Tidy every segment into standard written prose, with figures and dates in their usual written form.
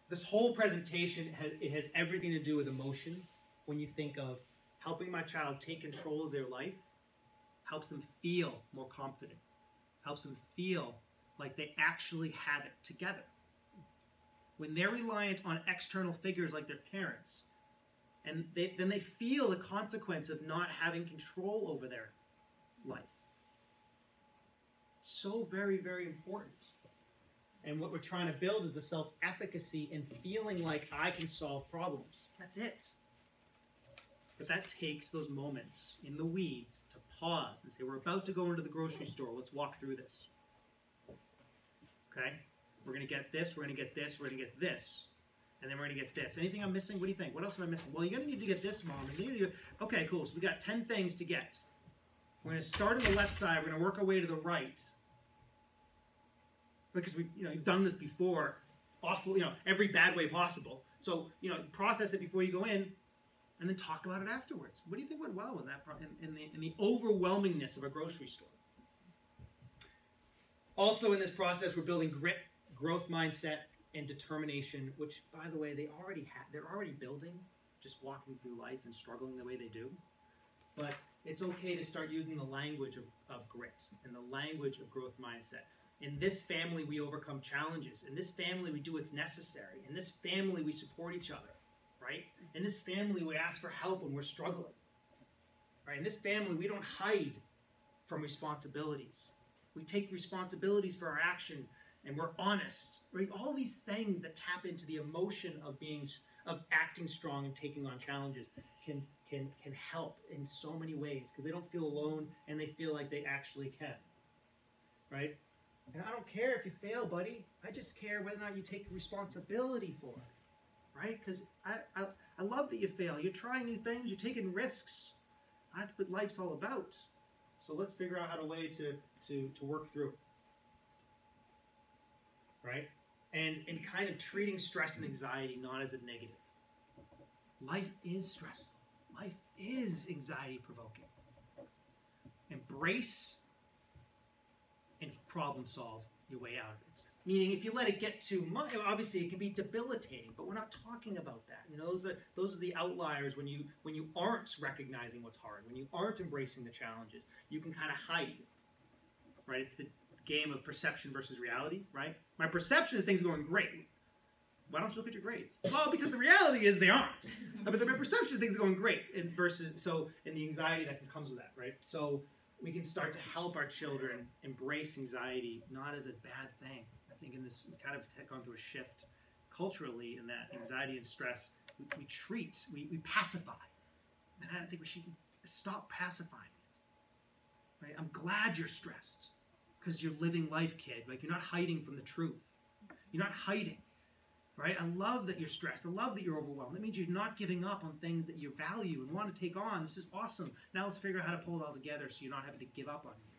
this whole presentation has everything to do with emotion. When you think of helping my child take control of their life, helps them feel more confident, helps them feel like they actually have it together. When they're reliant on external figures like their parents, and then they feel the consequence of not having control over their life. So very, very important. And what we're trying to build is the self-efficacy and feeling like I can solve problems. That's it. But that takes those moments in the weeds to pause and say, we're about to go into the grocery store. Let's walk through this. Okay? We're going to get this, we're going to get this, we're going to get this. And then we're going to get this. Anything I'm missing? What do you think? What else am I missing? Well, you're going to need to get this, Mom. And you need to okay, cool. So we got 10 things to get. We're going to start on the left side. We're going to work our way to the right. Because you've done this before, awful, every bad way possible. So, process it before you go in, and then talk about it afterwards. What do you think went well in that in the overwhelmingness of a grocery store? Also, in this process, we're building grit, growth mindset, and determination, which, by the way, they're already building, just walking through life and struggling the way they do. But it's okay to start using the language of grit and the language of growth mindset. In this family, we overcome challenges. In this family, we do what's necessary. In this family, we support each other, right? In this family, we ask for help when we're struggling, right? In this family, we don't hide from responsibilities. We take responsibilities for our action, and we're honest. Right? All these things that tap into the emotion of acting strong and taking on challenges can help in so many ways because they don't feel alone and they feel like they actually can. Right? And I don't care if you fail, buddy. I just care whether or not you take responsibility for it. Right? Because I love that you fail. You're trying new things. You're taking risks. That's what life's all about. So let's figure out how to work through it. Right? And kind of treating stress and anxiety not as a negative. Life is stressful. Life is anxiety-provoking. Embrace and problem solve your way out of it. Meaning, if you let it get too much, obviously it can be debilitating, but we're not talking about that. Those are the outliers when you aren't recognizing what's hard, when you aren't embracing the challenges. You can kind of hide. Right? It's the game of perception versus reality, right? My perception is things are going great. Why don't you look at your grades? Well, because the reality is they aren't. But my perception is things are going great, and the anxiety that comes with that, right? So we can start to help our children embrace anxiety not as a bad thing. I think in this kind of gone through a shift culturally in that anxiety and stress we pacify. And I think we should stop pacifying it. Right? I'm glad you're stressed. Because you're living life, kid. Like, you're not hiding from the truth. You're not hiding, right? I love that you're stressed. I love that you're overwhelmed. That means you're not giving up on things that you value and want to take on. This is awesome. Now let's figure out how to pull it all together so you're not having to give up on you,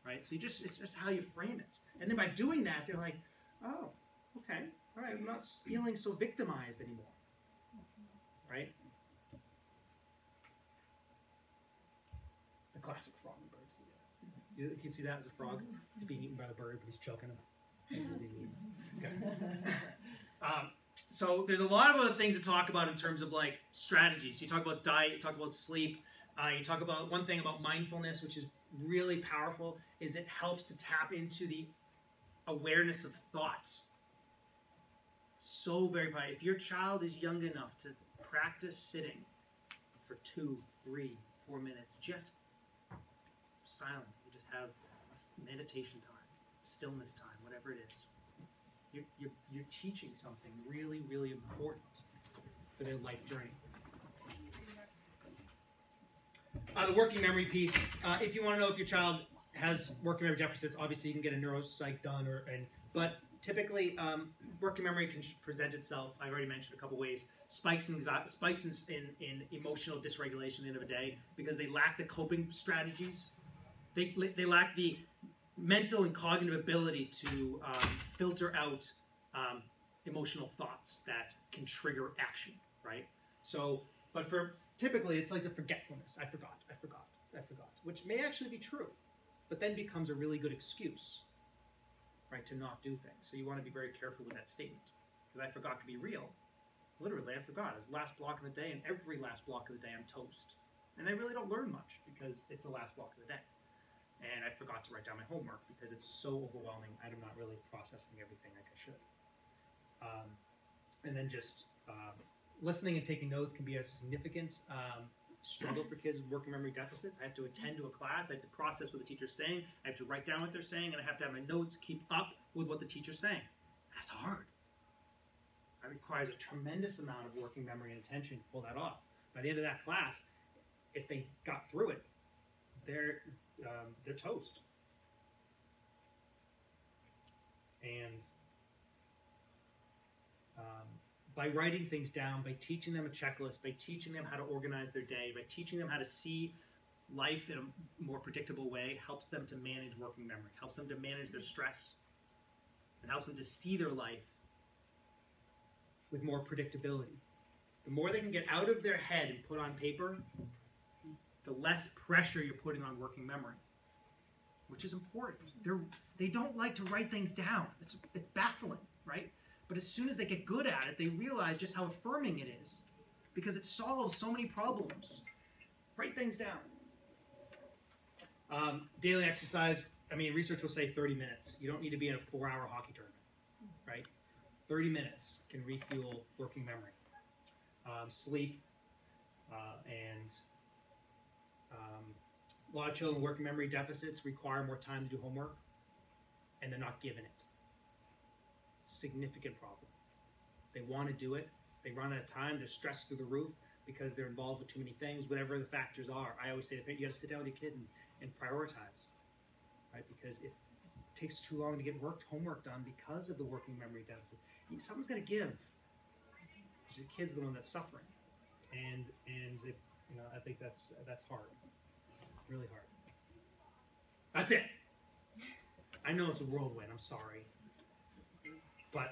right? So it's just how you frame it. And then by doing that, they're like, oh, okay, all right, I'm not feeling so victimized anymore, right? The classic frog and birds. You can see that as a frog. He's being eaten by the bird, but he's choking him. Okay. So there's a lot of other things to talk about in terms of like strategies. So you talk about diet, you talk about sleep, you talk about one thing about mindfulness, which is really powerful, is it helps to tap into the awareness of thoughts. So very powerful. If your child is young enough to practice sitting for 2, 3, 4 minutes, just silent. Just have meditation time, stillness time, whatever it is. You're teaching something really, really important for their life journey. The working memory piece. If you want to know if your child has working memory deficits, obviously you can get a neuropsych done, but typically working memory can present itself. I've already mentioned a couple ways. Spikes in emotional dysregulation at the end of the day because they lack the coping strategies. They lack the mental and cognitive ability to filter out emotional thoughts that can trigger action, right? So, but for typically it's like the forgetfulness. I forgot, which may actually be true, but then becomes a really good excuse, right, to not do things. So you want to be very careful with that statement. because I forgot to be real. Literally, I forgot. It's the last block of the day, and every last block of the day I'm toast. And I really don't learn much because it's the last block of the day. And I forgot to write down my homework because it's so overwhelming. I'm not really processing everything like I should. And then just listening and taking notes can be a significant struggle for kids with working memory deficits. I have to attend to a class. I have to process what the teacher's saying. I have to write down what they're saying, and I have to have my notes keep up with what the teacher's saying. That's hard. It requires a tremendous amount of working memory and attention to pull that off. By the end of that class, if they got through it, they're toast. And by writing things down, by teaching them a checklist, by teaching them how to organize their day, by teaching them how to see life in a more predictable way, helps them to manage working memory, helps them to manage their stress, and helps them to see their life with more predictability. The more they can get out of their head and put on paper, the less pressure you're putting on working memory, which is important. They don't like to write things down. It's baffling, right? But as soon as they get good at it, they realize just how affirming it is because it solves so many problems. Write things down. Daily exercise, I mean, research will say 30 minutes. You don't need to be in a 4-hour hockey tournament, right? 30 minutes can refuel working memory. Sleep, and a lot of children with working memory deficits require more time to do homework, and they're not given it. Significant problem. They want to do it. They run out of time. They're stressed through the roof because they're involved with too many things, whatever the factors are. I always say to the parent, you got to sit down with your kid and prioritize, right? Because if it takes too long to get homework done because of the working memory deficit, someone's got to give. The kid's the one that's suffering, and it, I think that's hard, really hard. That's it. I know it's a whirlwind. I'm sorry, but